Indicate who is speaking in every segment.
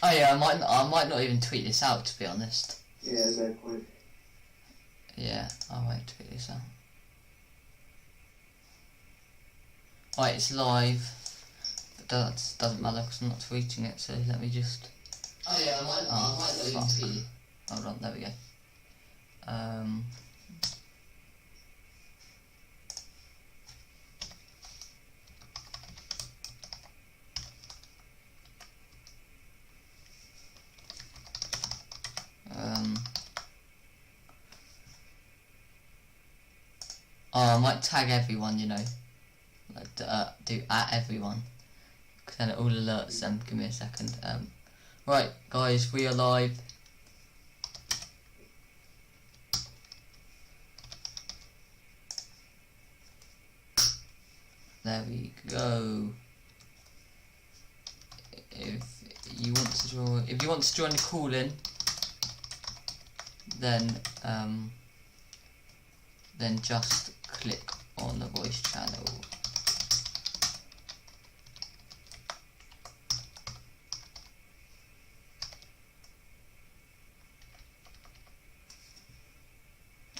Speaker 1: Oh yeah, I might not even tweet this out, to be honest.
Speaker 2: Yeah, there's no point.
Speaker 1: Yeah, I won't tweet this out. Right, it's live, but that doesn't matter because I'm not tweeting it. So let me just. Oh yeah, I might not even tweet it. Hold on, there we go. Oh, I might tag everyone, you know, like do at everyone, because then it all alerts them. Give me a second. Right, guys, we are live. There we go. If you want to join the call-in, then just click on the voice channel.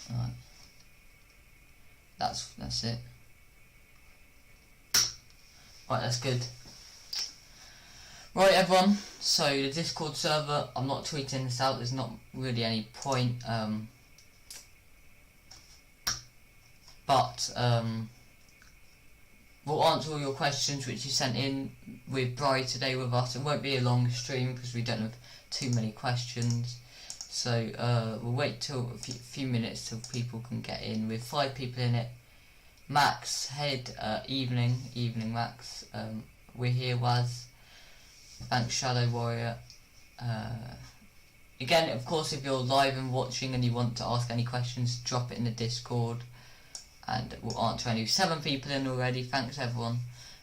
Speaker 1: Right. That's it. Right, that's good. Right, everyone. So the Discord server, I'm not tweeting this out. There's not really any point. But we'll answer all your questions which you sent in with Bri today with us. It won't be a long stream because we don't have too many questions. So we'll wait till a few minutes till people can get in. With 5 people in it. Max, Head, evening Max. We're here, Waz. Thanks, Shadow Warrior. Again, of course, if you're live and watching and you want to ask any questions, drop it in the Discord and we'll answer any. 7 people in already. Thanks everyone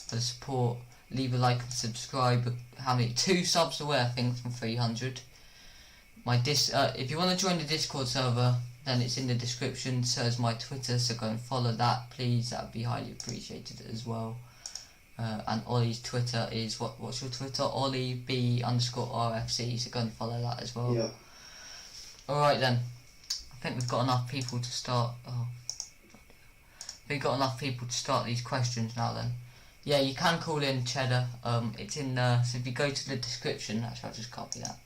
Speaker 1: for the support. Leave a like and subscribe. How many? 2 subs away, I think, from 300. If you want to join the Discord server, then it's in the description. So is my Twitter, so go and follow that, please. That would be highly appreciated as well. And Ollie's Twitter is what's your Twitter? OllieB_RFC. So go and follow that as well.
Speaker 2: Yeah.
Speaker 1: All right then. I think we've got enough people to start. We've got enough people to start these questions now. Then, yeah, you can call in, Cheddar. It's in there. So if you go to the description, actually, I'll just copy that.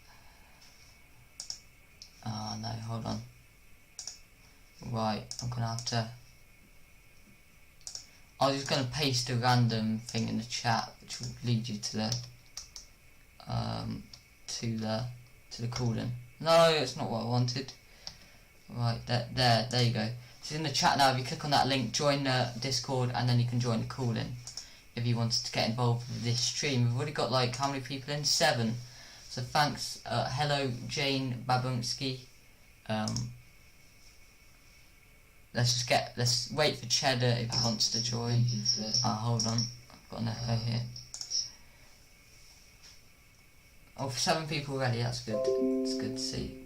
Speaker 1: No, hold on. Right, I'm gonna have to. I was just gonna paste a random thing in the chat, which will lead you to the call-in. No, it's not what I wanted. Right, there you go. It's in the chat now. If you click on that link, join the Discord, and then you can join the call-in. If you wanted to get involved with this stream, we've already got like how many people in? 7. So thanks. Hello, Jane Babunski. Let's wait for Cheddar if he wants to join. Hold on, I've got an echo here. Oh, 7 people already, that's good. It's good to see.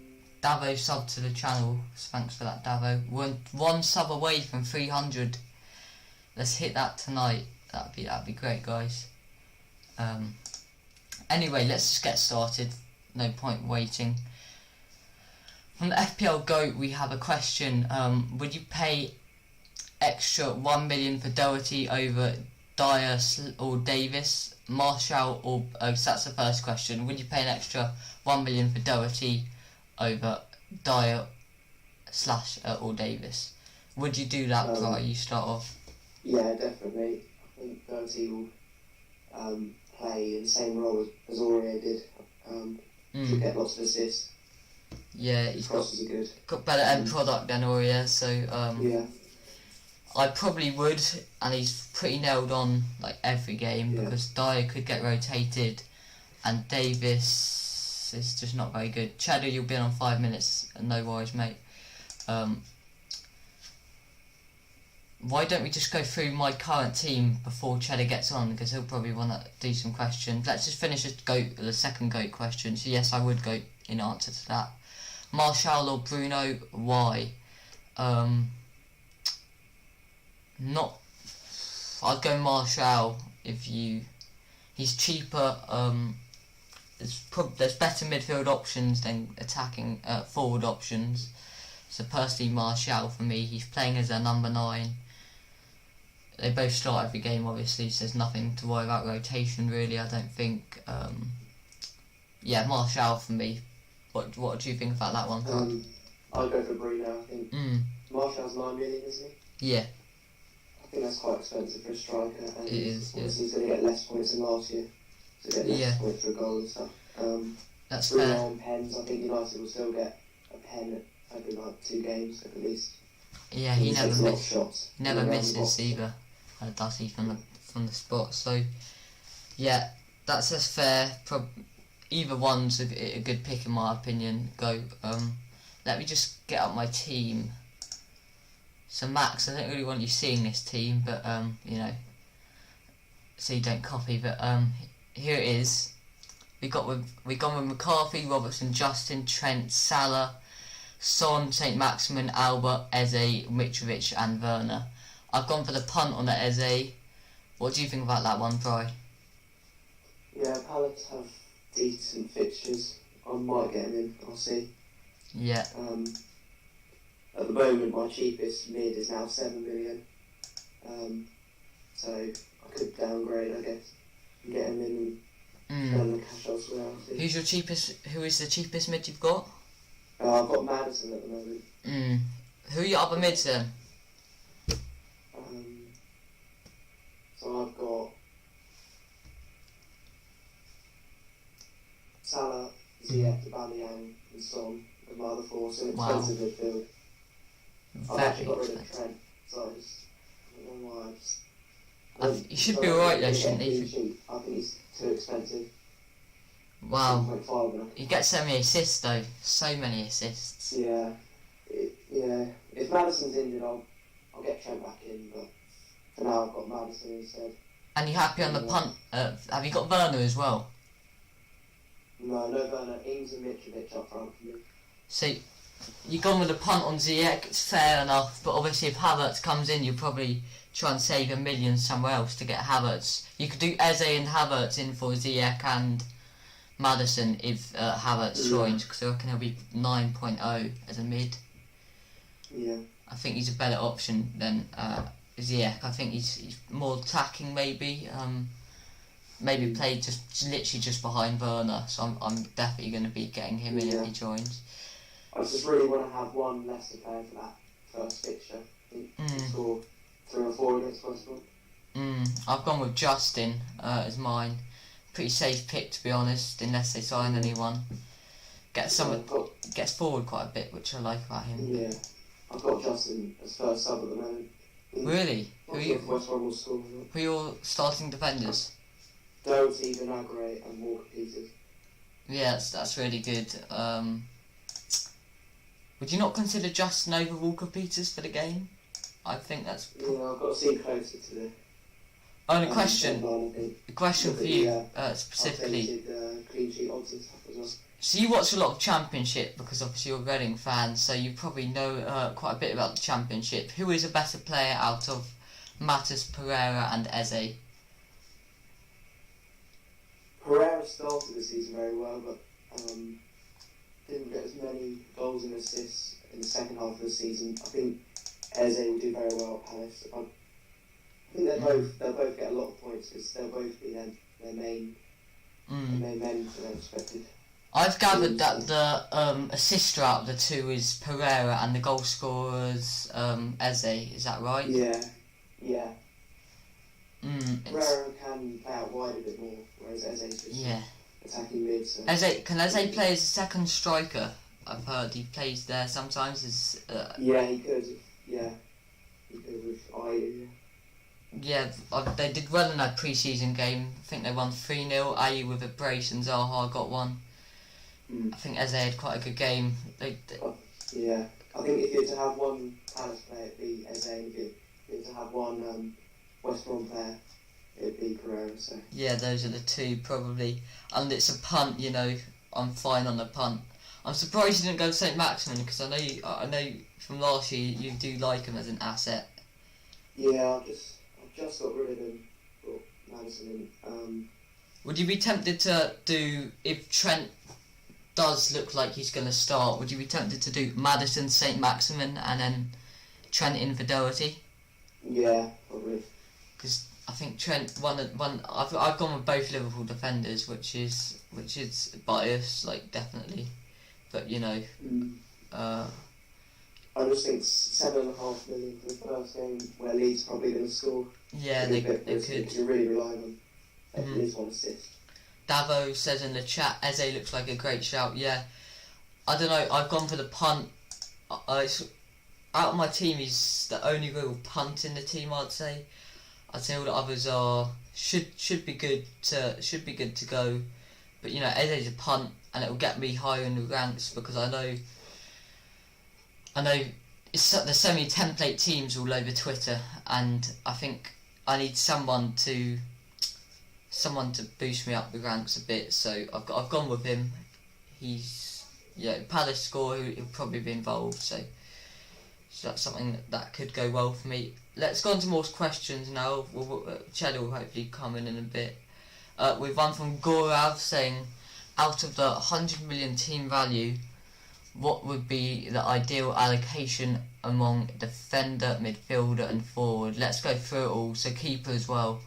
Speaker 1: Davo subbed to the channel, so thanks for that, Davo. We're 1 sub away from 300. Let's hit that tonight. That'd be great, guys. Anyway, let's just get started. No point waiting. From the FPL GOAT, we have a question. Would you pay extra 1 million for Doherty over Dyer or Davis? Martial or... so that's the first question. Would you pay an extra 1 million for Doherty over Dyer / or Davis? Would you do that, Bri? You start off.
Speaker 2: Yeah, definitely. I think Doherty will play in the same role as Aurier did. Should get lots of assists.
Speaker 1: Yeah, he's got better end product than Aurier, so
Speaker 2: yeah.
Speaker 1: I probably would, and he's pretty nailed on like every game because Dyer could get rotated, and Davis is just not very good. Cheddar, you'll be on 5 minutes, and no worries, mate. Why don't we just go through my current team before Cheddar gets on, because he'll probably want to do some questions. Let's just finish the second GOAT question. So yes, I would go in answer to that. Martial or Bruno? Why? I'd go Martial if you. He's cheaper. there's better midfield options than attacking forward options. So personally, Martial for me, he's playing as a number 9. They both start every game, obviously, so there's nothing to worry about rotation really. I don't think. Yeah, Martial for me. What do you think about that one?
Speaker 2: I'll go for Bruno. I think Martial's 9 million, isn't he?
Speaker 1: Yeah.
Speaker 2: I think that's quite expensive for a striker, and
Speaker 1: It is.
Speaker 2: He's going to get less points than last year, so get less points for a goal and stuff.
Speaker 1: That's
Speaker 2: Bruno
Speaker 1: fair.
Speaker 2: and pens. I think United will still get a pen every like 2 games at least.
Speaker 1: Yeah, he never
Speaker 2: shots.
Speaker 1: Never misses either. Does he from the spot? So yeah, that's as fair. Either one's a good pick in my opinion. Go. Let me just get up my team. So Max, I don't really want you seeing this team, but you know, so you don't copy. But here it is. We gone with McCarthy, Robertson, Justin, Trent, Salah, Son, St. Maximin, Albert, Eze, Mitrovic, and Werner. I've gone for the punt on the Eze. What do you think about that one, Bri?
Speaker 2: Yeah, Palace have decent fixtures. I might get him in. I'll see.
Speaker 1: Yeah.
Speaker 2: At the moment, my cheapest mid is now 7 million. So I could downgrade, I guess, and get him in and spend the cash elsewhere.
Speaker 1: Who's your cheapest? Who is the cheapest mid you've got?
Speaker 2: I've got Maddison at the moment.
Speaker 1: Who are your other mids then?
Speaker 2: So I've got Salah, Ziyech, Aubameyang, and Son with my other 4. So expensive midfield. I've actually got rid of Trent, so I don't know why.
Speaker 1: He should be alright though, shouldn't he?
Speaker 2: I think he's too expensive.
Speaker 1: Wow.
Speaker 2: 7.5
Speaker 1: He gets so many assists though. So many assists.
Speaker 2: Yeah. If Maddison's injured, I'll get Trent back in, but for now I've got Maddison instead.
Speaker 1: And you happy on the punt? Have you got Werner as well?
Speaker 2: No Werner. Ings and Mitrovic up front for me.
Speaker 1: So you've gone with the punt on Ziyech, it's fair enough, but obviously if Havertz comes in, you'll probably try and save $1 million somewhere else to get Havertz. You could do Eze and Havertz in for Ziyech and Maddison if Havertz joins, because I reckon he'll be 9.0 as a mid.
Speaker 2: Yeah.
Speaker 1: I think he's a better option than Ziyech. I think he's more attacking maybe. Maybe play literally just behind Werner, so I'm definitely going to be getting him in if he joins.
Speaker 2: I just really want to have one Leicester player for that first fixture. I think score 3 or 4 against West Brom.
Speaker 1: I've gone with Justin as mine. Pretty safe pick to be honest, unless they sign anyone. Gets forward quite a bit, which I like about him.
Speaker 2: Yeah, I've got Justin as first sub at the moment.
Speaker 1: Really?
Speaker 2: Who
Speaker 1: are your starting defenders?
Speaker 2: Doherty, Vinagre, and Walker Peters.
Speaker 1: Yeah, that's really good. Would you not consider Justin over Walker Peters for the game? I think that's.
Speaker 2: Yeah, I've got to see closer to the.
Speaker 1: Only question. The question for you specifically.
Speaker 2: Clean sheet odds and stuff as well.
Speaker 1: So you watch a lot of Championship because obviously you're a Reading fan, so you probably know quite a bit about the Championship. Who is a better player out of Matas, Pereira, and Eze?
Speaker 2: Pereira started the season very well, but didn't get as many goals and assists in the second half of the season. I think Eze will do very well at Palace. I think they'll both get a lot of points because they'll both be their main men for their respective.
Speaker 1: I've gathered that the assister out of the two is Pereira and the goal scorer's Eze. Is that right?
Speaker 2: Yeah. Pereira can play out wide a bit more, whereas Eze's just attacking mid. So.
Speaker 1: Can Eze play as a second striker? I've heard he plays there sometimes as.
Speaker 2: Yeah, he could. Yeah, he could with Ayew.
Speaker 1: Yeah, they did well in that pre-season game. I think they won 3-0. Ayew with a brace and Zaha got one. I think Eze had quite a good game.
Speaker 2: Yeah, I think if you were to have one Palace player, it'd be Eze. If you were to have one West Brom player, it'd be Pereira. So.
Speaker 1: Yeah, those are the two probably. And it's a punt, you know. I'm fine on the punt. I'm surprised you didn't go to St. Maximin because I know from last year you do like him as an asset.
Speaker 2: Yeah, I've just got rid of him. Got Maddison in.
Speaker 1: Would you be tempted to do, if Trent does look like he's going to start, would you be tempted to do Maddison, St. Maximin, and then Trent Infidelity?
Speaker 2: Yeah, probably.
Speaker 1: Because I think Trent, I've gone with both Liverpool defenders, which is biased, like, definitely. But, you know,
Speaker 2: I just think 7.5 million for the first game, where Leeds probably going to score.
Speaker 1: Yeah, they could.
Speaker 2: You're really relying on at least one assist.
Speaker 1: Davo says in the chat, Eze looks like a great shout. Yeah, I don't know. I've gone for the punt. Out of my team, he's the only real punt in the team. I'd say all the others are should be good to go. But you know, Eze's a punt, and it will get me higher in the ranks because I know there's so many template teams all over Twitter, and I think I need someone to boost me up the ranks a bit. So I've gone with him. He's Palace score. He'll probably be involved. So that's something that could go well for me. Let's go on to more questions now. Chad will hopefully come in a bit. We've one from Gorav saying, out of the 100 million team value, what would be the ideal allocation among defender, midfielder and forward? Let's go through it all. So keeper as well.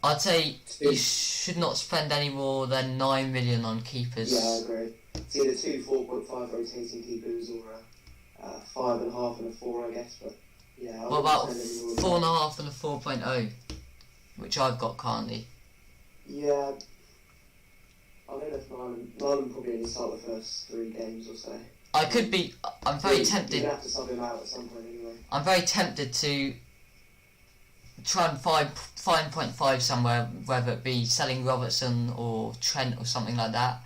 Speaker 1: I'd say you should not spend any more than 9 million on keepers.
Speaker 2: Yeah, I agree. It's either 2 4.5 rotating keepers or 5.5 and a 4, I guess. But yeah.
Speaker 1: What about 4.5 and a 4.0, which I've got currently?
Speaker 2: Yeah. I don't know if Nyland probably only start the first 3 games or so.
Speaker 1: I'm very tempted.
Speaker 2: You're going to have to sub him out at some point anyway.
Speaker 1: I'm very tempted to try and find 0.5 somewhere, whether it be selling Robertson or Trent or something like that,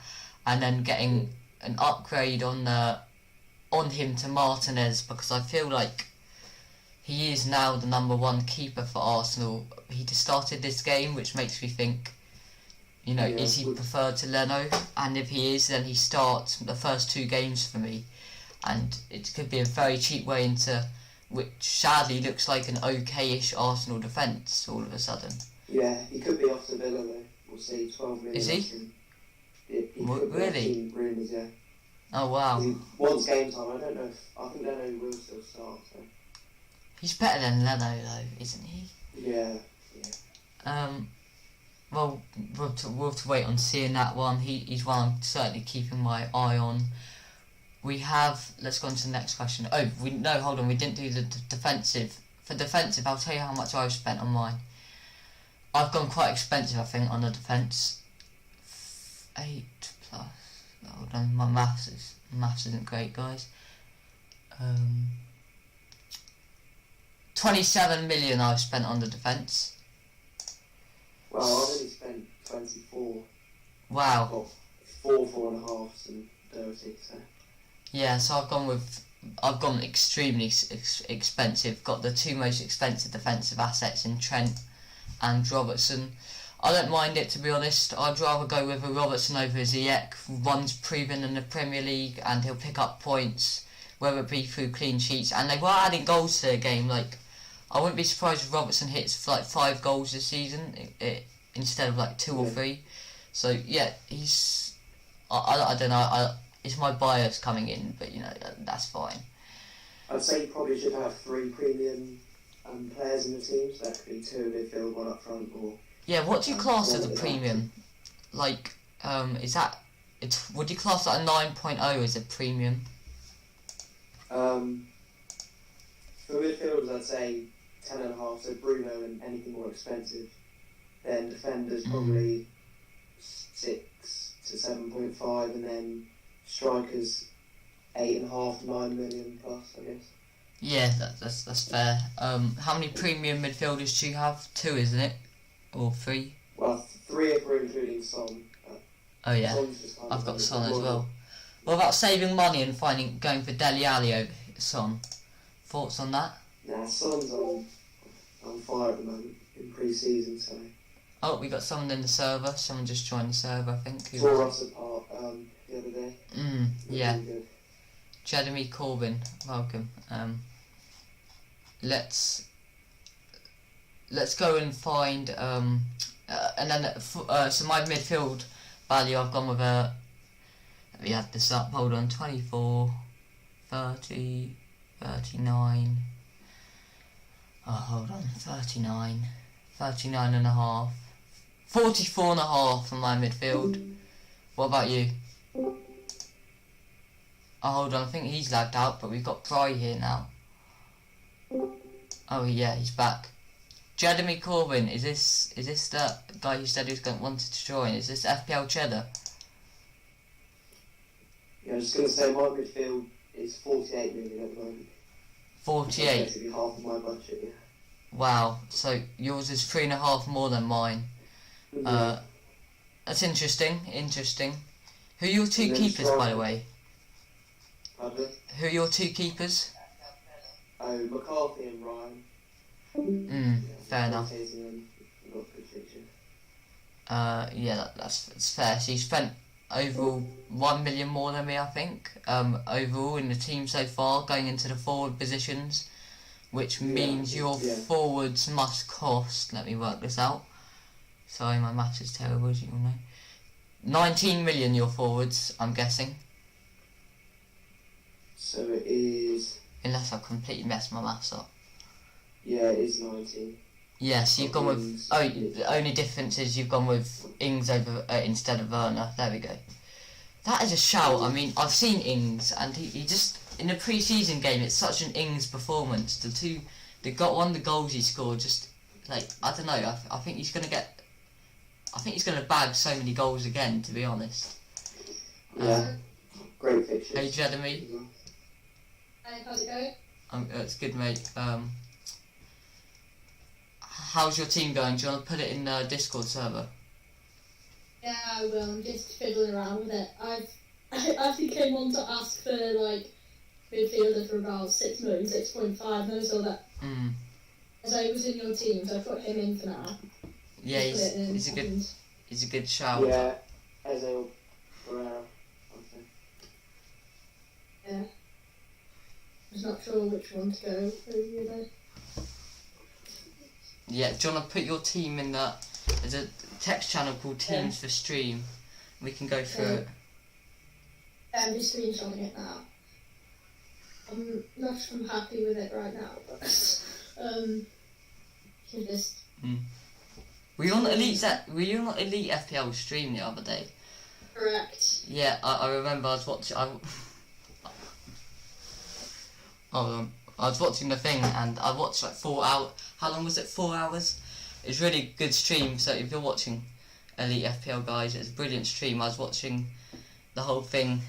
Speaker 1: and then getting an upgrade on him to Martinez, because I feel like he is now the number 1 keeper for Arsenal. He just started this game, which makes me think, you know, is he preferred to Leno? And if he is, then he starts the first 2 games for me, and it could be a very cheap way into which sadly looks like an okay-ish Arsenal defence all of a sudden.
Speaker 2: Yeah, he could be off to Villa though. We'll see. 12 million.
Speaker 1: Is he?
Speaker 2: He could
Speaker 1: really?
Speaker 2: Rumours, yeah.
Speaker 1: Oh wow.
Speaker 2: Once game time, I don't know if I think Leno will still start. So.
Speaker 1: He's better than Leno though, isn't he?
Speaker 2: Yeah.
Speaker 1: Well, we'll have to wait on seeing that one. He's one I'm certainly keeping my eye on. We have, let's go on to the next question. Hold on, we didn't do the defensive. For defensive, I'll tell you how much I've spent on mine. I've gone quite expensive, I think, on the defence. 8 plus, hold on, my maths isn't great, guys. 27 million I've spent on the defence.
Speaker 2: Well, I've only spent 24.
Speaker 1: Wow.
Speaker 2: Well, 4.5 and 30, so.
Speaker 1: Yeah, so I've gone extremely expensive. Got the 2 most expensive defensive assets in Trent and Robertson. I don't mind it, to be honest. I'd rather go with a Robertson over a Ziyech. One's proven in the Premier League and he'll pick up points, whether it be through clean sheets. And they were adding goals to the game. Like, I wouldn't be surprised if Robertson hits like 5 goals this season instead of like 2 or 3. So yeah, he's. I don't know. It's my bias coming in, but you know that's fine.
Speaker 2: I'd say you probably should have 3 premium players in the team. So that could be 2 midfield, 1 up front, or.
Speaker 1: Yeah, what do you class as a premium? Like, would you class that a 9.0 as a premium?
Speaker 2: For midfielders, I'd say 10.5. So Bruno and anything more expensive. Then defenders probably 6 to 7.5, and then strikers 8.5 to 9 million plus, I guess.
Speaker 1: Yeah, that's fair. How many premium midfielders do you have? 2, isn't it? Or 3?
Speaker 2: Well, 3 if we're including Son.
Speaker 1: Oh yeah, I've got Son as well. What about saving money and going for Dele Alli over Son? Thoughts on that?
Speaker 2: Nah, Son's on fire at the moment in pre-season, so.
Speaker 1: Oh, we got someone in the server. Someone just joined the server, I think.
Speaker 2: Tore us apart the other day.
Speaker 1: Yeah. Jeremy Corbyn, welcome. let's go and find and then so my midfield value, I've gone with a. Let me add this up. Hold on, 24, 30, 39. Oh, hold on, 39, 39 and a half, 44 and a half for my midfield. What about you? Oh, hold on, I think he's lagged out, but we've got Pry here now. Oh yeah, he's back. Jeremy Corbyn, is this the guy who said he was wanted to join? Is this FPL Cheddar?
Speaker 2: Yeah, I was just going to say my midfield is 48 million at the moment.
Speaker 1: 48?
Speaker 2: That's basically half of my budget, yeah.
Speaker 1: Wow, so yours is 3.5 more than mine.
Speaker 2: Yeah.
Speaker 1: That's interesting. Who are your two keepers, by the way?
Speaker 2: Pardon?
Speaker 1: Who are your two keepers?
Speaker 2: Oh, McCarthy and Ryan.
Speaker 1: Fair enough. Yeah, that's fair. So you spent overall 1 million more than me, I think. Overall in the team so far, going into the forward positions, which means your forwards must cost. Let me work this out. Sorry, my maths is terrible, as you all know. 19 million your forwards, I'm guessing.
Speaker 2: So it is.
Speaker 1: Unless I completely messed my maths up.
Speaker 2: Yeah, it is 19.
Speaker 1: Yeah, so you've gone with. Oh, the only difference is you've gone with Ings over instead of Werner. There we go. That is a shout. I mean, I've seen Ings, and he just in the pre-season game. It's such an Ings performance. One of the goals he scored. Just like I don't know. I think he's gonna get. I think he's gonna bag so many goals again. To be honest.
Speaker 2: Yeah. Great fixtures.
Speaker 1: Hey, Jeremy.
Speaker 3: Hey, how's it going?
Speaker 1: It's good, mate. How's your team going? Do you want to put it in the Discord server?
Speaker 3: Yeah, I will. I'm just fiddling around with it. I actually came on to ask for like midfielder for about 6 million, 6.5, and I saw that as I was in your team, so I put him in for now.
Speaker 1: Yeah, he's a good shout.
Speaker 2: Yeah, Eze or Pereira, I think.
Speaker 3: Yeah. I was not sure which one to go over there.
Speaker 1: Yeah, do you want to put your team in the... There's a text channel called Teams for Stream. We can go through it.
Speaker 3: I'm just screenshotting it now. I'm not sure I'm happy with it right now, but can just...
Speaker 1: Were you on Elite FPL stream the other day?
Speaker 3: Correct.
Speaker 1: Yeah, I remember I was watching... I was watching the thing and I watched like 4 hours. How long was it? 4 hours? It was really good stream. So if you're watching Elite FPL guys, it's a brilliant stream. I was watching the whole thing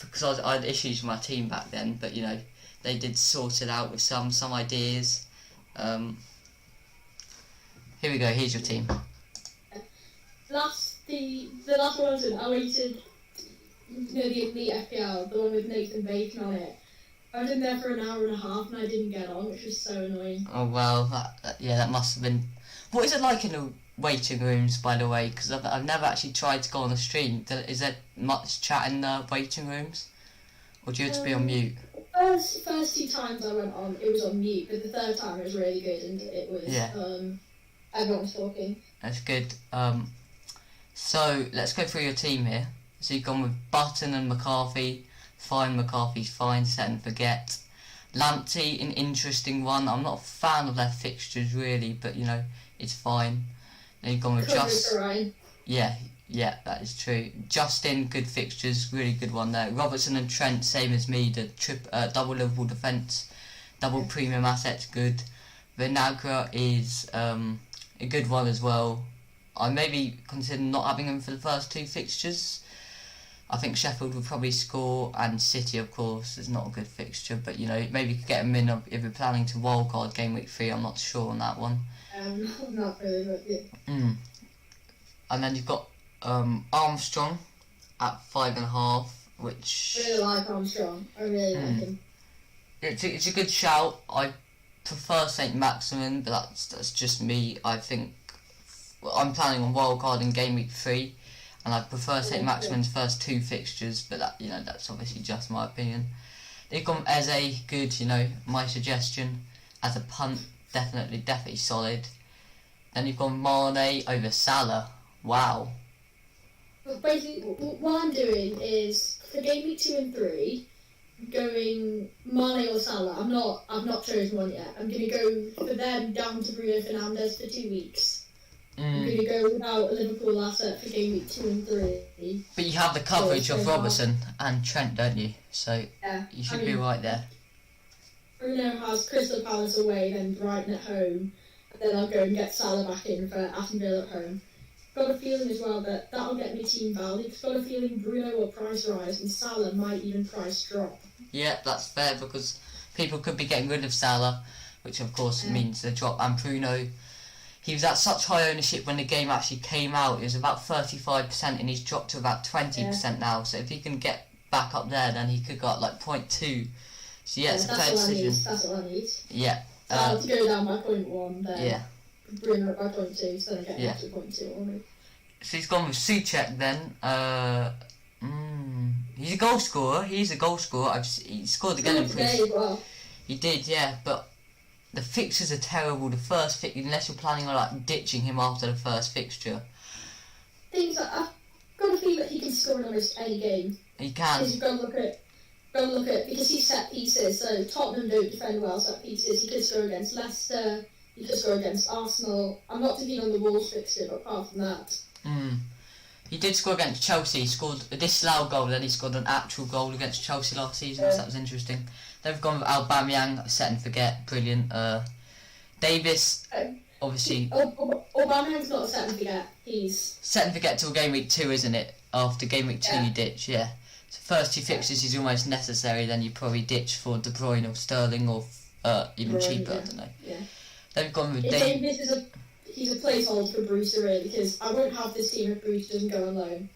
Speaker 1: because I had issues with my team back then, but you know they did sort it out with some ideas. Here we go. Here's your team.
Speaker 3: The last one I was in, I waited. You know, the Elite FPL, the one with Nathan Bacon on it. I was in there for an hour and a half and I didn't get on, which was so annoying.
Speaker 1: Oh well, that must have been. What is it like in the waiting rooms, by the way? Because I've never actually tried to go on the stream. Is there much chat in the waiting rooms, or do you have to be on mute?
Speaker 3: First 2 times I went on, it was on mute, but the third time it was really good and it was everyone was talking.
Speaker 1: That's good. So let's go through your team here. So you've gone with Button and McCarthy. Fine, McCarthy's fine, set and forget. Lamptey, an interesting one. I'm not a fan of their fixtures really, but you know, it's fine. Then you've gone with Yeah, that is true. Justin, good fixtures, really good one there. Robertson and Trent, same as me, the double Liverpool defence, double premium assets, good. Vinagre is a good one as well. I maybe consider not having him for the first 2 fixtures. I think Sheffield would probably score, and City, of course, is not a good fixture. But you know, maybe you could get him in if you're planning to wildcard game week 3. I'm not sure on that one.
Speaker 3: Not really, but yeah.
Speaker 1: And then you've got Armstrong at 5.5, which
Speaker 3: I really like Armstrong. I really like him.
Speaker 1: It's a good shout. I prefer St Maximin, but that's just me. I think I'm planning on wildcarding game week 3. And I prefer St Maximin's first 2 fixtures, but that's obviously just my opinion. They've gone Eze, good, you know, my suggestion as a punt definitely solid. Then you've gone Mane over Salah. Wow.
Speaker 3: But basically, what I'm doing is for game week 2 and 3, going Mane or Salah. I've not chosen one yet. I'm gonna go for them down to Bruno Fernandes for 2 weeks. I'm gonna go without a Liverpool asset for game week 2 and 3.
Speaker 1: But you have the coverage of Robertson and Trent, don't you? So
Speaker 3: Yeah,
Speaker 1: you should be right there.
Speaker 3: Bruno has Crystal Palace away, then Brighton at home, and then I'll go and get Salah back in for Aston Villa at home. Got a feeling as well that that'll get me team value. Got a feeling Bruno will price rise and Salah might even price drop.
Speaker 1: Yeah, that's fair because people could be getting rid of Salah, which of course means the drop. And Bruno, he was at such high ownership when the game actually came out. It was about 35% and he's dropped to about 20% now. So if he can get back up there, then he could got like 0.2. So yeah, it's a fair decision.
Speaker 3: That's what I need.
Speaker 1: Yeah.
Speaker 3: So I have to go down by 0.1 then.
Speaker 1: Yeah.
Speaker 3: Bring it by 0.2, so then I get
Speaker 1: Yeah.
Speaker 3: up to 0.2 on it.
Speaker 1: So he's gone with Souček then. He's a goal scorer. He scored again in
Speaker 3: Today as well.
Speaker 1: He did, yeah, but the fixtures are terrible. The first fixture, unless you're planning on like ditching him after the first fixture.
Speaker 3: Things like I've got a feeling that he can score in almost any game.
Speaker 1: He can.
Speaker 3: Because you've got to look at because he's set pieces. So Tottenham don't defend well set pieces. He could score against Leicester. He could score against Arsenal. I'm not too keen on the Wolves fixture, but apart from that.
Speaker 1: He did score against Chelsea. He scored a disallowed goal, then he scored an actual goal against Chelsea last season, so that was interesting. They've gone with Aubameyang, set and forget, brilliant. Davis, obviously...
Speaker 3: Aubameyang's not a set and forget, he's...
Speaker 1: Set and forget till game week 2, isn't it? After game week 2 you ditch, yeah. So first 2 fixtures is almost necessary, then you probably ditch for De Bruyne or Sterling or even cheaper, I don't know.
Speaker 3: Yeah.
Speaker 1: They've gone with
Speaker 3: Davis he's a placeholder for Brewster really, because I won't have this team if Brewster doesn't go on loan.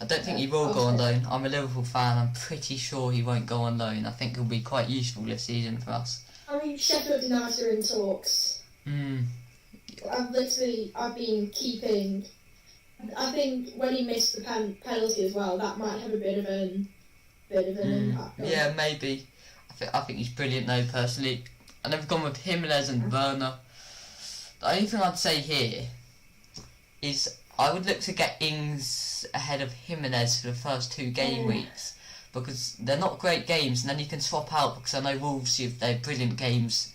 Speaker 1: I don't think he will go on loan. I'm a Liverpool fan. I'm pretty sure he won't go on loan. I think he'll be quite useful this season for us.
Speaker 3: I mean, Sheffield United are in talks. I've been keeping... I think when he missed the penalty as well, that might have a bit of an impact.
Speaker 1: Yeah, maybe. I think he's brilliant though, personally. And they've gone with Jimenez and Werner. The only thing I'd say here is I would look to get Ings ahead of Jimenez for the first 2 game weeks because they're not great games, and then you can swap out because I know Wolves have their brilliant games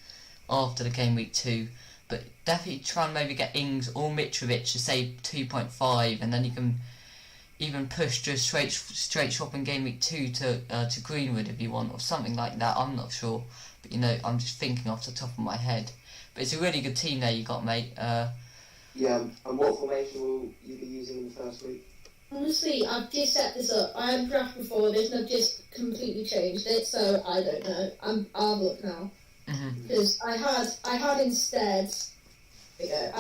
Speaker 1: after the game week 2, but definitely try and maybe get Ings or Mitrovic to say 2.5, and then you can even push just straight swap in game week 2 to Greenwood if you want, or something like that. I'm not sure, but I'm just thinking off the top of my head. But it's a really good team there you got, mate.
Speaker 2: Yeah, and what formation will you be using in the first week?
Speaker 3: Honestly, I've just set this up. I had a draft before this and I've just completely changed it, so I don't know. I'll look now. Because I had instead of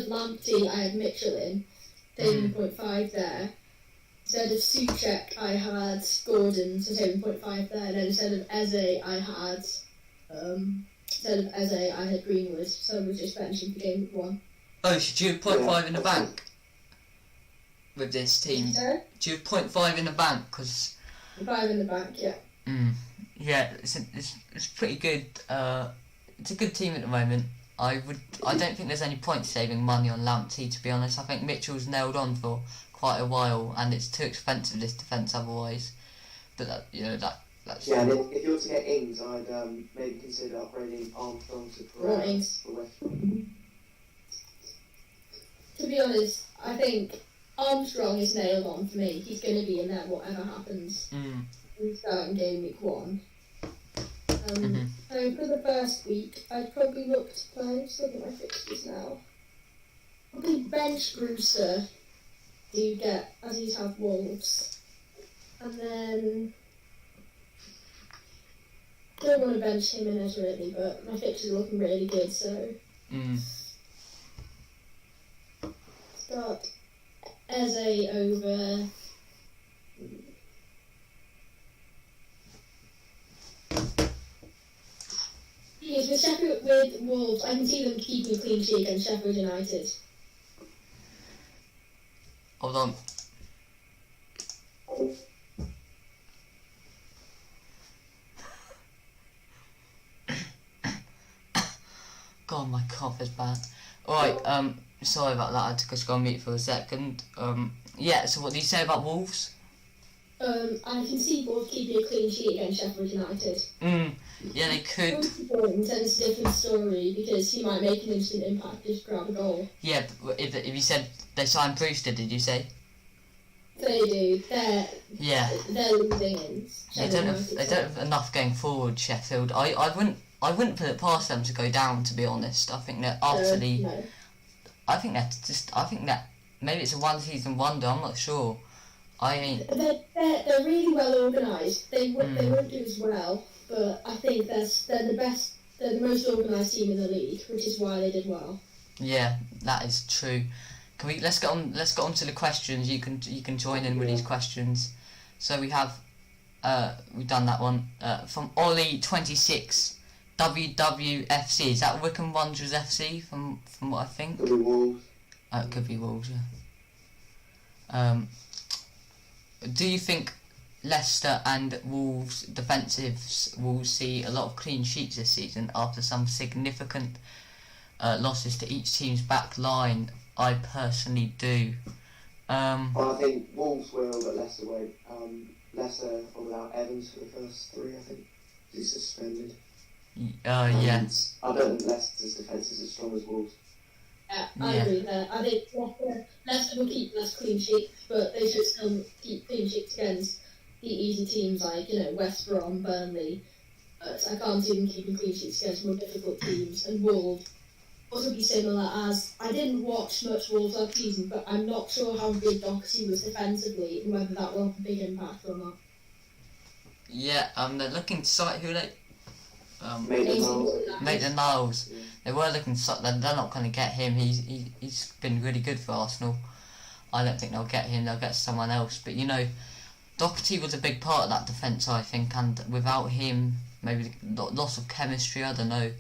Speaker 3: Lamptey, I had Mitchell in, 7.5 there. Instead of Souček, I had Gordon, so 7.5 there. And then instead of Eze, I had Greenwood. So I was just benching for game 1.
Speaker 1: Oh, should you have 0.5 in the bank with this team?
Speaker 3: Sorry?
Speaker 1: Do you have 0.5 in the bank? Cause
Speaker 3: 5 in the bank, yeah.
Speaker 1: Yeah, it's pretty good. It's a good team at the moment. I don't think there's any point saving money on Lamptey, to be honest. I think Mitchell's nailed on for quite a while, and it's too expensive, this defence, otherwise. But that's
Speaker 2: Yeah, and if you were to get Ings, I'd maybe consider upgrading Armstrong to Perez for West Brom.
Speaker 3: To be honest, I think Armstrong is nailed on for me. He's going to be in there whatever happens. We start in game week 1. So for the first week, I'd probably look to play. Just looking at my fixtures now. Probably bench Brewster. You get as you have Wolves, and then don't want to bench Jimenez really, but my fixtures are looking really good, so start Eze over. Yes, with Wolves, I can see them keeping a clean sheet against Sheffield United.
Speaker 1: Hold on. God, my cough is bad. Alright, sorry about that, I had to just go on mute for a second. Yeah, so what do you say about Wolves?
Speaker 3: I can see Wolves keeping a clean sheet against Sheffield United.
Speaker 1: Yeah, they could.
Speaker 3: And it's a different story because he might make an instant impact, just grab a goal.
Speaker 1: Yeah, but if you said they signed Brewster, did you say?
Speaker 3: They do. They're losing in.
Speaker 1: They don't have enough going forward, Sheffield. I wouldn't put it past them to go down, to be honest. I think they're utterly.
Speaker 3: No.
Speaker 1: I think that maybe it's a one season wonder. I'm not sure.
Speaker 3: They're really well organised. They won't do as well, but I think they're the best. They're the most organised team in the league, which is why they did well.
Speaker 1: Yeah, that is true. Let's get on to the questions. You can join in with these questions. So we have we've done that one from Ollie26 WWFC. Is that Wycombe Wanderers FC from what I think?
Speaker 2: Could be Wolves.
Speaker 1: It could be Wolves, yeah. Do you think Leicester and Wolves defensives will see a lot of clean sheets this season after some significant losses to each team's back line? I personally do.
Speaker 2: I think Wolves will, but Leicester won't. Leicester are without Evans for the first 3, I think. He's suspended.
Speaker 1: Yeah.
Speaker 2: I don't think Leicester's defence is as strong as Wolves.
Speaker 3: I agree with that. I think Leicester will keep less clean sheets, but they should still keep clean sheets against the easy teams like, West Brom, Burnley. But I can't see them keeping clean sheets against more difficult teams. And Wolves also be similar as, I didn't watch much Wolves last season, but I'm not sure how good Doherty was defensively and whether that will have a big impact or not.
Speaker 1: Yeah, they're looking to cite who they...
Speaker 2: Maitland-Niles.
Speaker 1: Yeah. They were looking to cite... They're not going to get him. He's been really good for Arsenal. I don't think they'll get him. They'll get someone else. But, Doherty was a big part of that defence, I think, and without him, maybe loss of chemistry, I don't know.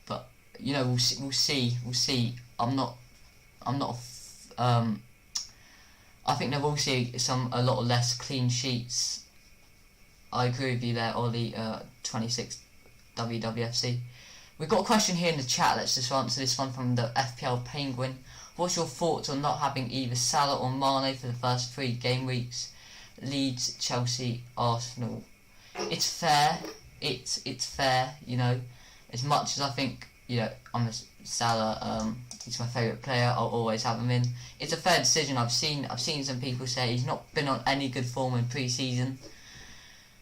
Speaker 1: But, we'll see. I think they will see a lot less clean sheets. I agree with you there, Ollie, 26 WWFC. We've got a question here in the chat. Let's just answer this one from the FPL Penguin. What's your thoughts on not having either Salah or Mane for the first 3 game weeks? Leeds, Chelsea, Arsenal. It's fair. It's fair. As much as I think I'm a Salah. He's my favourite player. I'll always have him in. It's a fair decision. I've seen some people say he's not been on any good form in pre-season.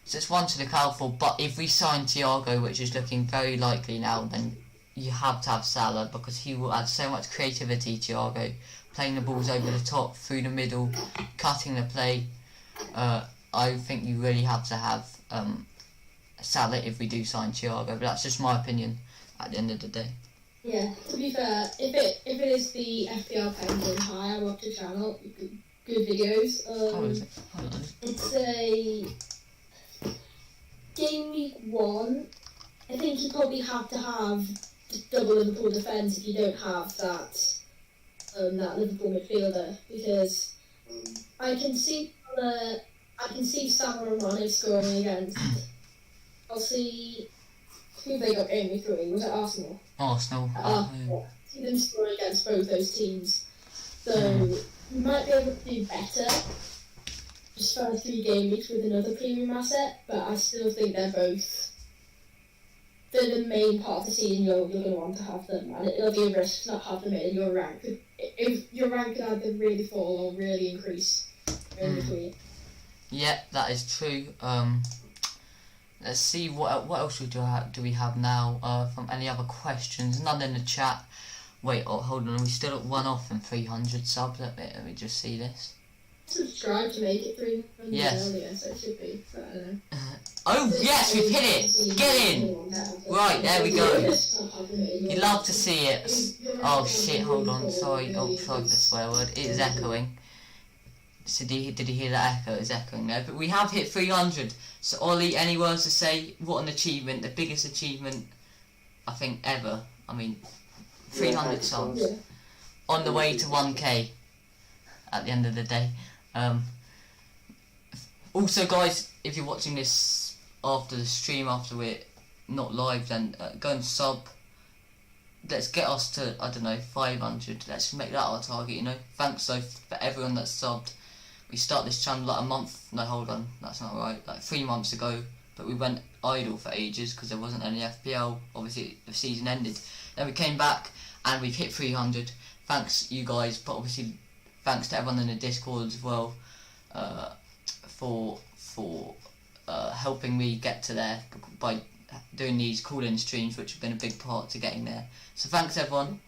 Speaker 1: So it's one to look out for. But if we sign Thiago, which is looking very likely now, then you have to have Salah because he will add so much creativity. Thiago playing the balls over the top, through the middle, cutting the play. I think you really have to have Salah if we do sign Thiago. But that's just my opinion at the end of the day.
Speaker 3: Yeah, to be fair, if it is the FPL Penguin, hi, I watch the channel, good videos.
Speaker 1: How is it? Hold on.
Speaker 3: It's a game week 1. I think you probably have to have double Liverpool defence if you don't have that Liverpool midfielder, because I can see Salah and Mane scoring against. I'll see who they got game week 3. Was it Arsenal?
Speaker 1: Arsenal.
Speaker 3: See them scoring against both those teams. So you might be able to do better just for 3 game weeks with another premium asset, but I still think they're the main part of the season you're going to want to have them, and it'll be a risk to not have them in your rank. If your rank could either really fall or really increase in between.
Speaker 1: Yeah, that is true. Let's see what else do we have now from any other questions. None in the chat. Wait, hold on. Are we still at 1 off and 300 subs? Let me just see this.
Speaker 3: Subscribe to make it 300
Speaker 1: yes.
Speaker 3: earlier, so it should be. But I don't know.
Speaker 1: Oh yes, we've hit it. Get in. Right, there we go. You love to see it. Oh shit! Hold on. Sorry. Oh, sorry for the swear word. It is echoing. So did you hear that echo? It's echoing there. But we have hit 300. So Ollie, any words to say? What an achievement! The biggest achievement I think ever. I mean, 300 subs on the way to 1k. At the end of the day. Also, guys, if you're watching this after the stream, after we're not live, then go and sub let's get us to, I don't know, 500. Let's make that our target, you know. Thanks though for everyone that subbed. We started this channel like a month, no hold on, that's not right, like 3 months ago, but we went idle for ages because there wasn't any FPL, obviously the season ended. Then we came back and we've hit 300, thanks you guys, but obviously thanks to everyone in the Discord as well, for helping me get to there by doing these call-in streams, which have been a big part to getting there. So thanks everyone,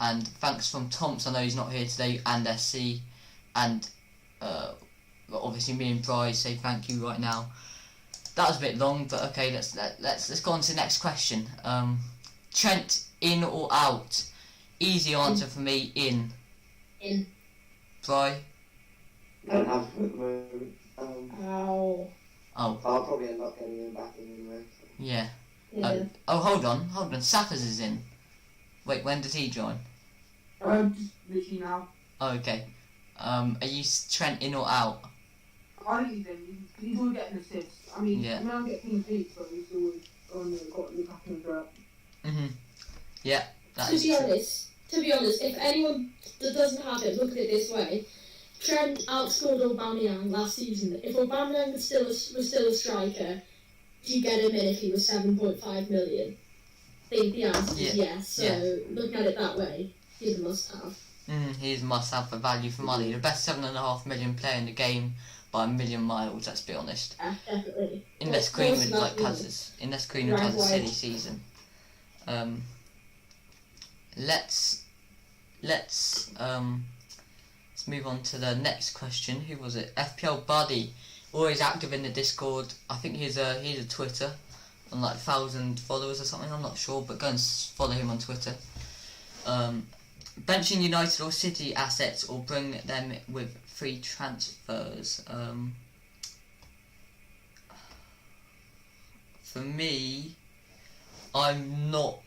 Speaker 1: and thanks from Tomps, I know he's not here today, and SC, and obviously me and Bryce say thank you right now. That was a bit long, but okay, let's go on to the next question. Trent, in or out? Easy answer for me, in.
Speaker 3: In.
Speaker 1: Bry?
Speaker 2: I don't have him at the moment.
Speaker 3: Ow.
Speaker 1: Oh.
Speaker 2: I'll probably end up getting him back in anyway. So.
Speaker 1: Yeah.
Speaker 3: Yeah.
Speaker 1: Oh, hold on. Sappers is in. Wait, when did he join?
Speaker 4: Just literally now.
Speaker 1: Oh, okay. Are you Trent in or out?
Speaker 4: I think he's in. He's always getting assists. I mean,
Speaker 1: Yeah.
Speaker 4: I don't get clean feet, but he's always got the back in the dirt.
Speaker 1: Yeah, that
Speaker 3: To
Speaker 1: is
Speaker 3: be
Speaker 1: true.
Speaker 3: honest, if anyone that doesn't have it, look at it this way. Trent outscored Aubameyang last season. If Aubameyang was still a striker, do you get him in if he was 7.5 million? I think the answer is yes. So looking at it that way, he's a must-have.
Speaker 1: He's a must-have for value for money. The best 7.5 million player in the game by a million miles. Let's be honest.
Speaker 3: Yeah, definitely.
Speaker 1: Unless Greenwood has a silly season. Let's move on to the next question. Who was it? FPL Buddy, always active in the Discord. I think he's a Twitter on like 1,000 followers or something. I'm not sure, but go and follow him on Twitter. Benching United or City assets or bring them with free transfers. For me, I'm not.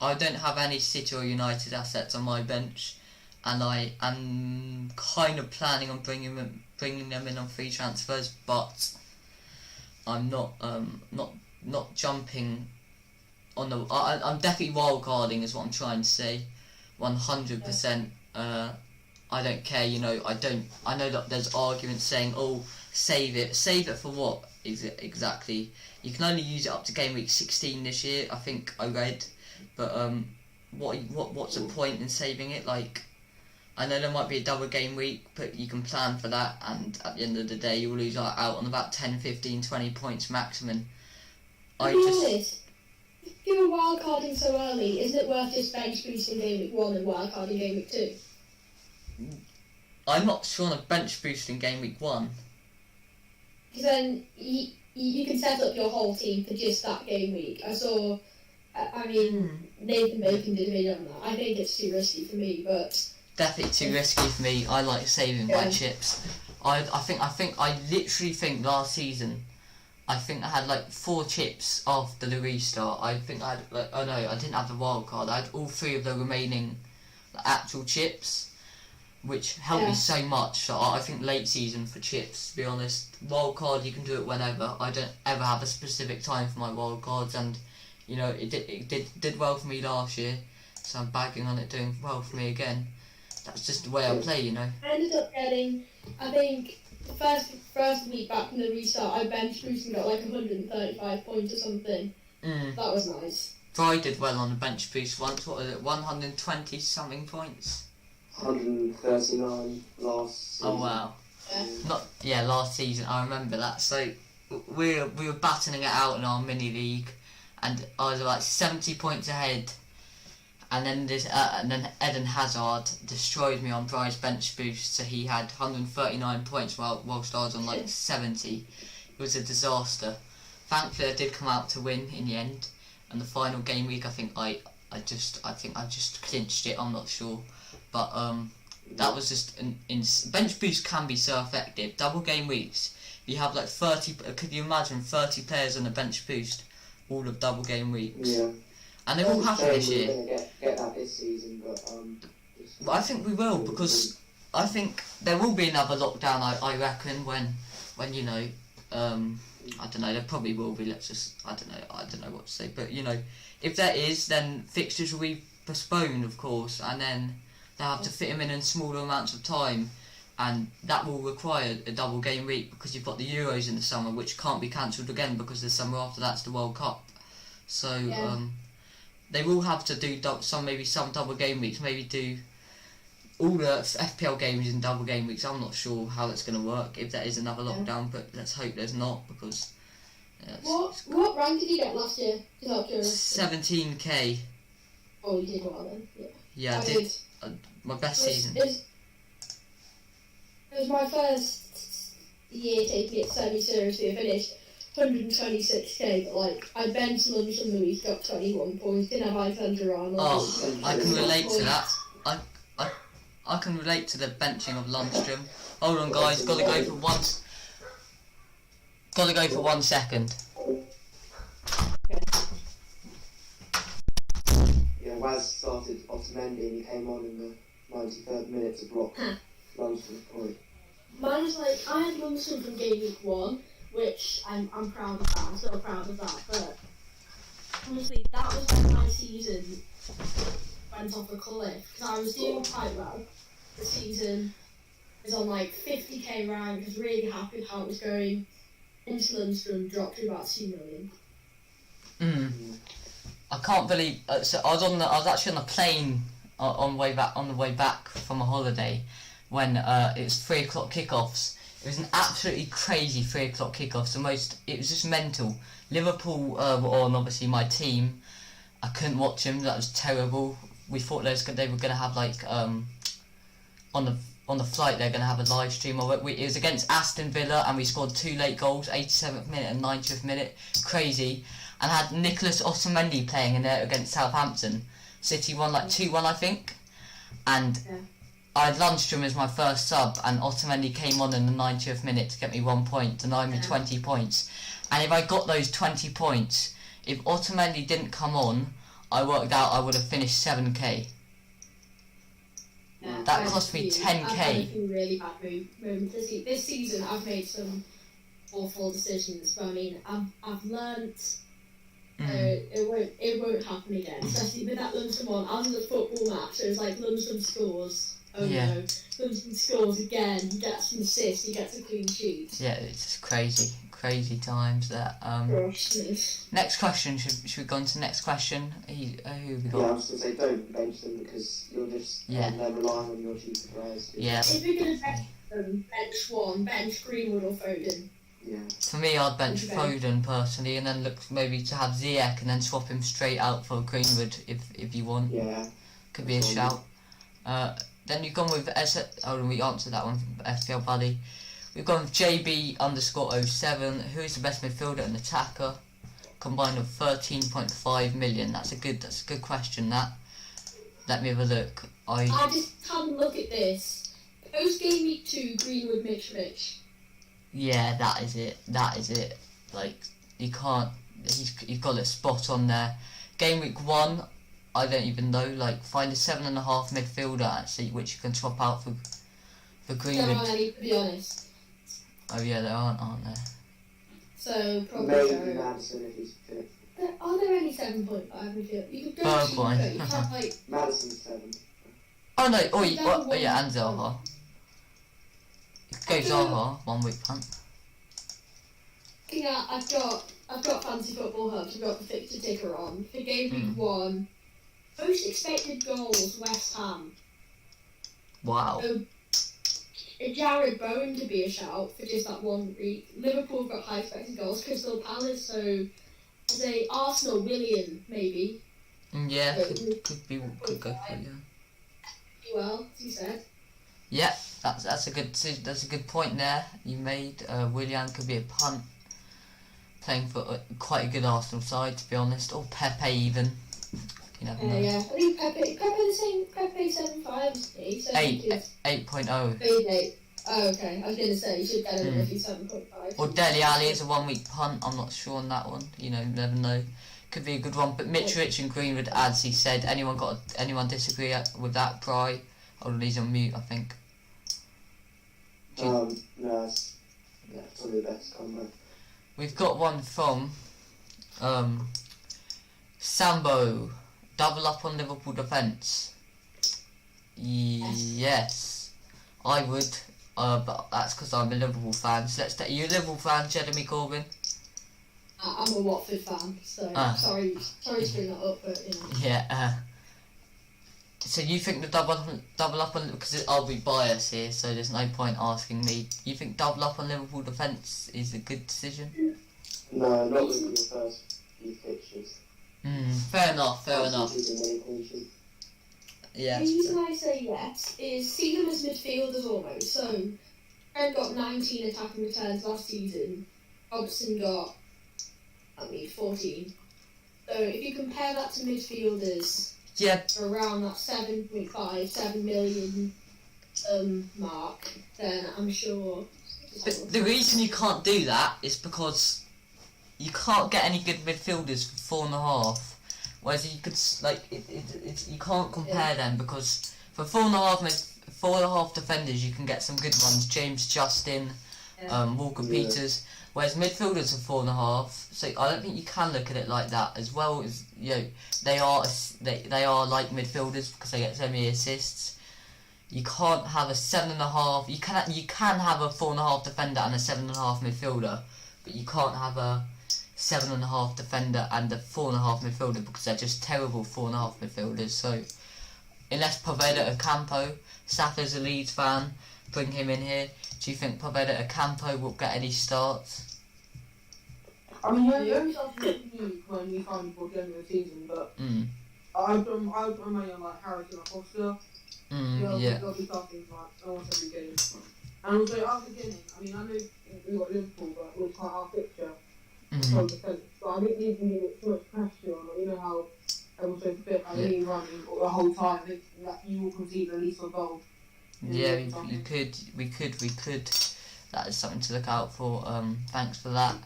Speaker 1: I don't have any City or United assets on my bench, and I am kind of planning on bringing them in on free transfers, but I'm not jumping on the. I'm definitely wildcarding, is what I'm trying to say, 100%. I don't care, you know. I know that there's arguments saying, oh, save it for what exactly? You can only use it up to game week 16 this year, I think I read. But what's the point in saving it? Like, I know there might be a double game week, but you can plan for that, and at the end of the day you'll lose out on about 10, 15, 20 points maximum.
Speaker 3: To be honest, if you were wildcarding so early, isn't it worth just bench boosting game week 1 and wildcarding game week 2?
Speaker 1: I'm not sure on a bench boost in game week 1.
Speaker 3: Because then you can set up your whole team for just that game week. I mean, Nathan Bacon did a video on that. I think it's too risky for me, but
Speaker 1: Definitely too risky for me. I like saving by chips. I literally think last season, I think I had like 4 chips after the restart. I think I had I didn't have the wild card. I had all 3 of the remaining actual chips, which helped me so much. So I think late season for chips, to be honest. Wild card, you can do it whenever. I don't ever have a specific time for my wild cards, and you know it did well for me last year, so I'm bagging on it doing well for me again. That's just the way I play, you know.
Speaker 3: I ended up getting, I think, the first week back from the restart, I bench boosted and got like 135 points or something. That was nice.
Speaker 1: Fry did well on the bench boost once. What was it, 120 something points?
Speaker 2: 139 last season.
Speaker 1: Oh wow.
Speaker 3: Yeah.
Speaker 1: Last season, I remember that. So we were battling it out in our mini league, and I was like 70 points ahead, and then Eden Hazard destroyed me on Bry's bench boost, so he had 139 points whilst I was on like 70. It was a disaster. Thankfully I did come out to win in the end, and the final game week I think I just clinched it. I'm not sure, but that was just bench boost can be so effective. Double game weeks, you have like 30. Could you imagine 30 players on a bench boost, all of double game weeks?
Speaker 2: Yeah.
Speaker 1: And they all happen this year.
Speaker 2: We're gonna get that this season,
Speaker 1: But I think we will, because I think there will be another lockdown. I reckon when you know I don't know. There probably will be. I don't know what to say. But you know, if there is, then fixtures will be postponed, of course, and then they have to fit them in smaller amounts of time, and that will require a double game week because you've got the Euros in the summer, which can't be cancelled again because the summer after that's the World Cup. So they will have to do some double game weeks. Maybe do all the FPL games in double game weeks. I'm not sure how that's going to work if there is another lockdown, but let's hope there's not because.
Speaker 3: What rank did you get last year?
Speaker 1: 17k.
Speaker 3: Oh, you did well then.
Speaker 1: Yeah, I did. My best season.
Speaker 3: It was my first year taking it semi-seriously. I finished 126k, but like I benched Lundstrom Luis, got 21 points. Didn't have Alexander Arnold.
Speaker 1: Oh, I can relate to that. I can relate to the benching of Lundstrom. Hold on, guys. Gotta go for 1 second.
Speaker 2: Yeah, Waz started Otamendi and he came on in the 93rd minute to block Lundstrom's point.
Speaker 3: Mine was like, I had Lundstrom from game week 1, which I'm proud of that. I'm still proud of that, but honestly, that was when my season went off a cliff because I was doing quite well. The season was on like 50k rank. I was really happy with how it was going. Into Lundstrom dropped to about 2 million.
Speaker 1: I can't believe. So I was actually on a plane on the way back from a holiday when it was 3 o'clock kickoffs. It was an absolutely crazy 3 o'clock kickoffs. It was just mental. Liverpool were on, obviously my team. I couldn't watch them. That was terrible. We thought they were gonna have like on the flight they're gonna have a live stream of it. It was against Aston Villa and we scored 2 late goals, 87th minute and 90th minute. Crazy. And had Nicholas Otamendi playing in there against Southampton. City won like 2-1 I think. And I had Lundstrom as my first sub and Otamendi came on in the 90th minute to get me 1 point, deny me 20 points. And if I got those 20 points, if Otamendi didn't come on, I worked out I would have finished 7k. That cost me 10k.
Speaker 3: I've had a few really bad moments this season. I've made some awful decisions, but I mean, I've learnt. It won't happen again. Especially with that Lundstrom on. I was in the football match, so it was like Lundstrom scores. Oh no, Lundstrom scores again. He gets an assist. He gets a clean sheet.
Speaker 1: Yeah, it's just crazy times that. Next question. Should we go on to the next question? Who have we got?
Speaker 2: Yeah, I was going to say don't bench them because you're just they're relying on your cheaper players.
Speaker 1: Yeah.
Speaker 3: If you're going to bench them, bench Greenwood or Foden.
Speaker 2: Yeah.
Speaker 1: For me, I'd bench Foden personally, and then look maybe to have Ziyech, and then swap him straight out for Greenwood if you want.
Speaker 2: Yeah.
Speaker 1: Could be a shout. Then you've gone with we answered that one from FPL Buddy. We've gone with JB_07. Who is the best midfielder and attacker? Combined of 13.5 million. That's a good question. That. Let me have a look.
Speaker 3: I just had a look at this. Post game week 2, Greenwood Mitrovic.
Speaker 1: Yeah, that is it. Like you can't. You've got it spot on there. Game week 1. I don't even know. Like find a 7.5 midfielder actually, which you can swap out for Greenwood.
Speaker 3: There aren't any, to be honest.
Speaker 1: Oh yeah, there aren't there?
Speaker 3: So probably
Speaker 2: maybe Madison if he's fit.
Speaker 3: Are there any 7.5 midfield? You could go
Speaker 1: Bergwijn.
Speaker 3: cheaper. You have like.
Speaker 2: Madison's 7.
Speaker 1: Oh no! Oh yeah, and Zaha. Go Zaha, 1 week punt.
Speaker 3: Yeah, I've got Fantasy Football Hubs. I've got the fixture ticker on for game week 1. Most expected goals, West Ham.
Speaker 1: Wow.
Speaker 3: Jared Bowen to be a shout for just that 1 week. Liverpool have got high expected goals. Crystal Palace, so say Arsenal, Willian maybe.
Speaker 1: Yeah, could go for it. Yeah.
Speaker 3: Well, as you said.
Speaker 1: Yeah, that's a good point there you made. Willian could be a punt. Playing for quite a good Arsenal side, to be honest, or Pepe even. You never know.
Speaker 3: Yeah, I think Pepe the same. Pepe 7.5 is he?
Speaker 1: 8.0.
Speaker 3: 8. Oh, okay. I was gonna say you should get him if he's 7.5.
Speaker 1: Or Dele Alli is a 1 week punt. I'm not sure on that one. You never know. Could be a good one. But Mitrovic and Greenwood, as he said. Anyone disagree with that? Bry? Oh, he's on mute, I think.
Speaker 2: No, it's probably the best combo.
Speaker 1: We've got one from Sambo. Double up on Liverpool defence. Yes, I would. But that's because I'm a Liverpool fan. So let's take you a Liverpool fan, Jeremy Corbyn.
Speaker 3: I'm a Watford fan, so sorry to bring that up, but you know.
Speaker 1: Yeah. So you think the double up on, because I'll be biased here, so there's no point asking me. You think double up on Liverpool defence is a good decision?
Speaker 2: No, not with your first few fixtures.
Speaker 1: Fair enough. Yeah.
Speaker 3: The reason I say yes is see them as midfielders almost. So Fred got 19 attacking returns last season. Robson got 14. So if you compare that to midfielders,
Speaker 1: Yeah.
Speaker 3: around that 7 million mark, then I'm sure.
Speaker 1: But the reason you can't do that is because you can't get any good midfielders for 4.5. Whereas you could you can't compare them, because for 4.5 defenders you can get some good ones. James Justin, Walker Peters. Whereas midfielders are 4.5, so I don't think you can look at it like that. As well as they are like midfielders because they get so many assists. You can't have a 7.5. You can have a 4.5 defender and a 7.5 midfielder, but you can't have a 7.5 defender and a 4.5 midfielder, because they're just terrible 4.5 midfielders. So unless Poveda Ocampo, Safa's a Leeds fan, bring him in here. Do you think Poveda Ocampo will get any starts?
Speaker 4: I mean, you only started the league when we signed before the end of the season, but I'd remain like Harrison or Foster. They'll be starting like almost every game. And also at the beginning, I mean, I know we got Liverpool, but it was quite our fixture. From defence, but I think you can get too much pressure on. You know how everyone's so fit, running the whole time. That you will concede at least a goal.
Speaker 1: Yeah, we could. That is something to look out for. Thanks for that.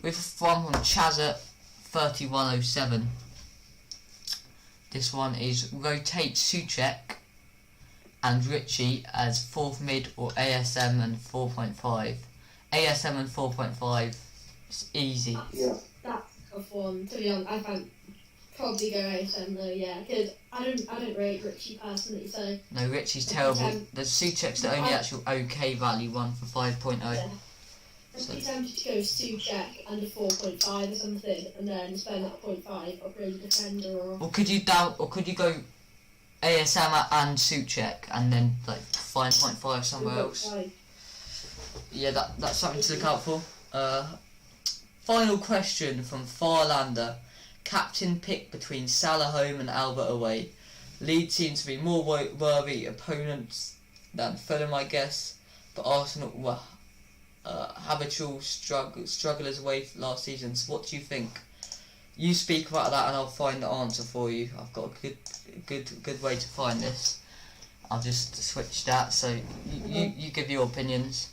Speaker 1: We've one from Chazza 3107. This one is rotate Souček and Richie as 4th mid or ASM and 4.5. ASM and 4.5. It's easy.
Speaker 2: Yeah.
Speaker 3: That's a tough one. To be honest, I can't probably go ASM though, yeah, because I don't rate Richie personally, so.
Speaker 1: No, Richie's terrible. The Souček's the only actual okay value one for 5.0.
Speaker 3: Yeah. I'd be tempted to go Souček and a 4.5 or something, and then spend that 0.5 upgrade a defender or
Speaker 1: could you go ASM and Souček and then like 5.5 somewhere else? Yeah, that's something to look out for. Final question from Farlander. Captain pick between Salah home and Albert away. Leeds seems to be more worthy opponents than Fulham, I guess, but Arsenal were habitual strugglers away last season. So what do you think? You speak about that and I'll find the answer for you. I've got a good way to find this. I'll just switch that, so you give your opinions.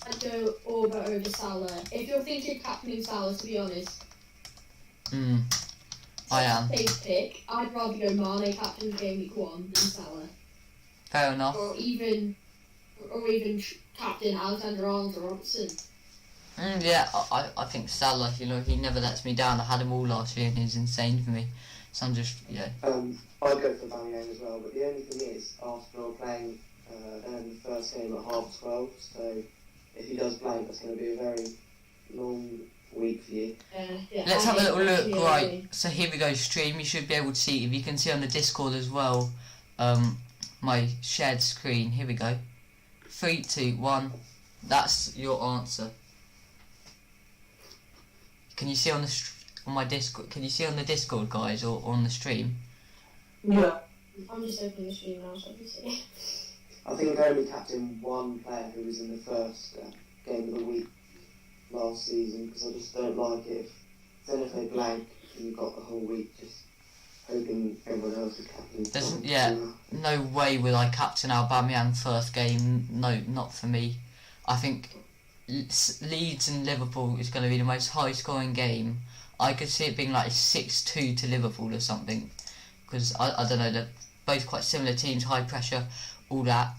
Speaker 3: I'd go Auba over Salah. If you're thinking captaining Salah, to be honest,
Speaker 1: I am.
Speaker 3: safe pick. I'd rather go Mane captain game week 1 than Salah.
Speaker 1: Fair enough.
Speaker 3: Or even captain Alexander Arnold or Robertson.
Speaker 1: Yeah, I think Salah, he never lets me down. I had him all last year and he's insane for me. So I'm just,
Speaker 2: I'd go for Aubameyang as well, but the only thing is, Arsenal are playing the first game at 12:30, so if he does blank, that's going to be a very long week for you.
Speaker 3: Yeah,
Speaker 1: Let's have a little look. Right, so here we go, stream. You should be able to see, if you can see on the Discord as well, my shared screen. Here we go. 3, 2, 1. That's your answer. Can you see on my Discord? Can you see on the Discord, guys, or on the stream?
Speaker 4: Yeah.
Speaker 3: I'm just opening the stream now, so I can see.
Speaker 2: I think I only captained one player who was in the first game of the week last season, because I just don't like it if they blank and you've got the whole week just hoping everyone else is captain.
Speaker 1: No way will I captain Aubameyang first game. No, not for me. I think Leeds and Liverpool is going to be the most high-scoring game. I could see it being like 6-2 to Liverpool or something, because I don't know, they're both quite similar teams, high pressure, all that.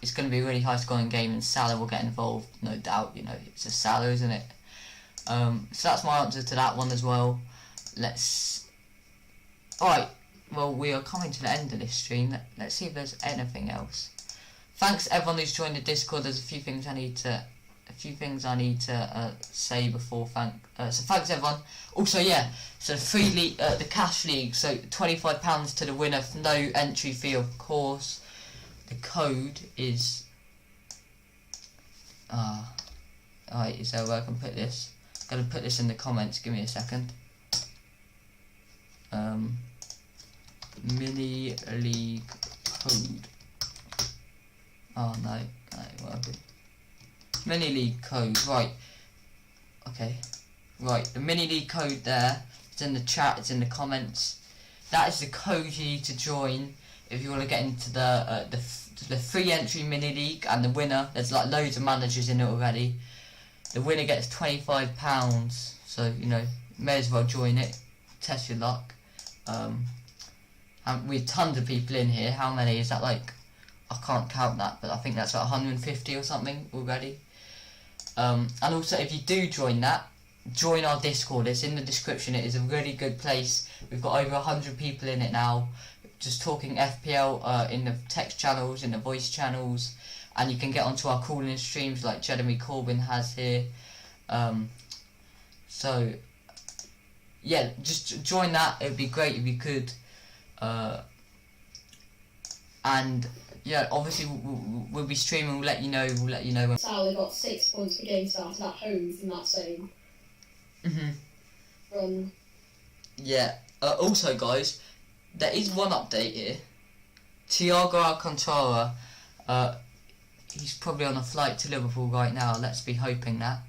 Speaker 1: it's going to be a really high scoring game, and Salah will get involved, no doubt. You know, it's a Salah, isn't it? So that's my answer to that one as well. Alright, well, we are coming to the end of this stream. Let's see if there's anything else. Thanks everyone who's joined the Discord. There's a few things I need to say before so thanks everyone. Also, yeah, so the cash league, so £25 to the winner, no entry fee, of course. The code is alright, is there where I can put this? I'm gonna put this in the comments, give me a second. Mini league code. Oh no, working. Mini league code, right. Okay. Right, the mini league code there, it's in the chat, it's in the comments. That is the code you need to join if you want to get into the free entry mini league, and the winner, there's like loads of managers in it already. The winner gets £25, so you know, may as well join it, test your luck. And we have tons of people in here. How many is that? Like, I can't count that, but I think that's like 150 or something already. And also, if you do join that, join our Discord. It's in the description. It is a really good place. We've got over 100 people in it now, just talking FPL in the text channels, in the voice channels, and you can get onto our calling streams like Jeremy Corbyn has here. So yeah, just join that. It would be great if you could. And yeah, obviously we'll be streaming. We'll let you know. When
Speaker 3: Salah got 6 points per game started at home from that same run.
Speaker 1: Yeah. Also, guys, there is one update here. Thiago Alcantara, he's probably on a flight to Liverpool right now. Let's be hoping that.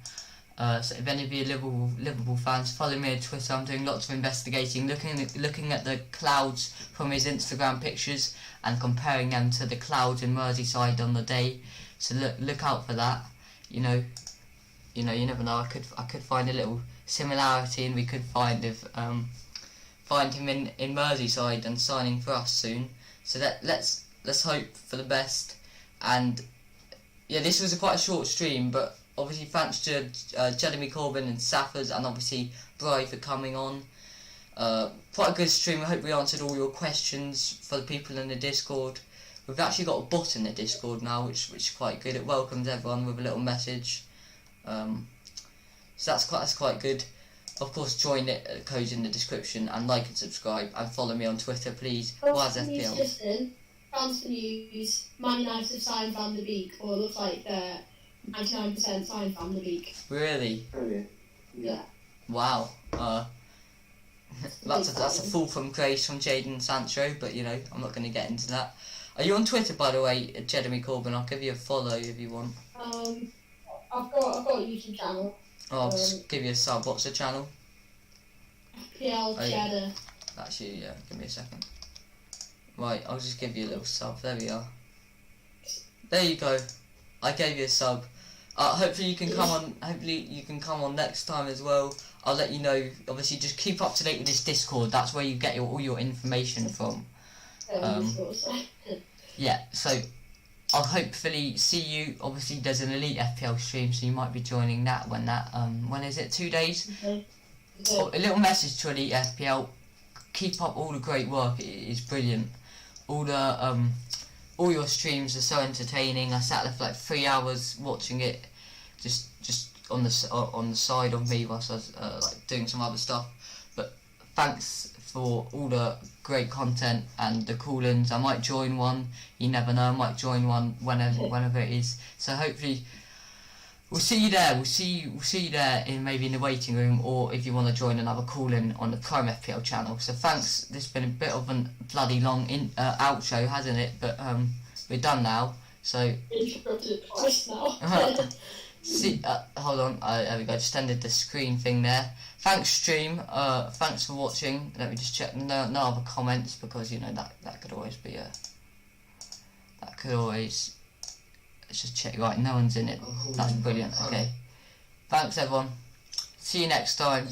Speaker 1: So if any of you Liverpool fans, follow me on Twitter. I'm doing lots of investigating, looking at the clouds from his Instagram pictures and comparing them to the clouds in Merseyside on the day. So look out for that. You know, you never know. I could find a little similarity, and we could find him in Merseyside and signing for us soon. So let's hope for the best. And yeah, this was quite a short stream, but obviously thanks to Jeremy Corbyn and Saffers, and obviously Bri for coming on. Quite a good stream. I hope we answered all your questions for the people in the Discord. We've actually got a bot in the Discord now, which is quite good. It welcomes everyone with a little message. So that's quite good. Of course, join it. The code's in the description, and like and subscribe, and follow me on Twitter, please. WazFPL.
Speaker 3: Transfer news. Man United have signed Van der Beek, or it looks like they're 99% signed Van der Beek.
Speaker 1: Really?
Speaker 2: Oh yeah.
Speaker 3: Yeah.
Speaker 1: Wow. That's a fall from grace from Jadon Sancho, but you know, I'm not going to get into that. Are you on Twitter, by the way, Jeremy Corbyn? I'll give you a follow if you want.
Speaker 3: I've got a YouTube channel.
Speaker 1: Oh, I'll just give you a sub. What's the channel?
Speaker 3: FPL Cheddar.
Speaker 1: That's you, yeah. Give me a second. Right, I'll just give you a little sub. There we are. There you go. I gave you a sub. Hopefully you can come on. Hopefully you can come on next time as well. I'll let you know. Obviously, just keep up to date with this Discord. That's where you get all your information from. Yeah. So I'll hopefully see you. Obviously, there's an Elite FPL stream, so you might be joining that when when is it? 2 days.
Speaker 3: Okay.
Speaker 1: Oh, a little message to Elite FPL. Keep up all the great work. It is brilliant. All your streams are so entertaining. I sat there for like 3 hours watching it, just on the side of me whilst I was like doing some other stuff. But thanks for all the great content and the call-ins. I might join one. You never know. I might join one whenever it is. So hopefully we'll see you there. We'll see you there maybe in the waiting room, or if you want to join another call-in on the Prime FPL channel. So thanks. This has been a bit of a bloody long outro, hasn't it? But we're done now. So
Speaker 3: Interrupted it twice now.
Speaker 1: see, hold on. There we go. Just ended the screen thing there. Thanks, stream. Thanks for watching. Let me just check. No other comments, because you know that could always be a. That could always. Let's just check. Right, no one's in it. That's brilliant. Okay. Thanks, everyone. See you next time.